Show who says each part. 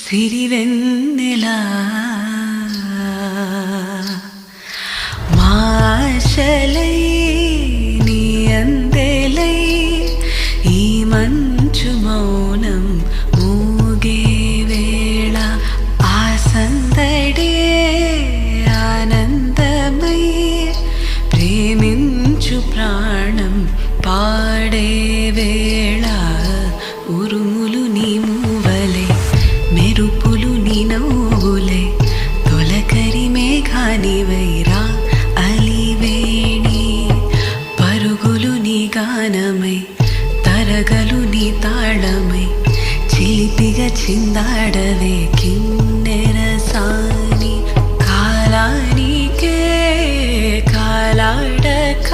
Speaker 1: సిరివెన్నెలా మాశలై నీ అందెలై ఈ మంచు మౌనం మూగే వేళ ఆ సందడే ఆనందమై ప్రేమించు ప్రాణం పాడే వేళ ఉరుములు నీ మూవలే మెరుపులు నీ నవ్వులే తొలకరి మేఘానివైరా అలివేణి పరుగులు నీ గానమై తరగలు నీ తాళమై చిలిపిగా చిందాడవే కిన్నెరసాని కాలానికే కాలాడక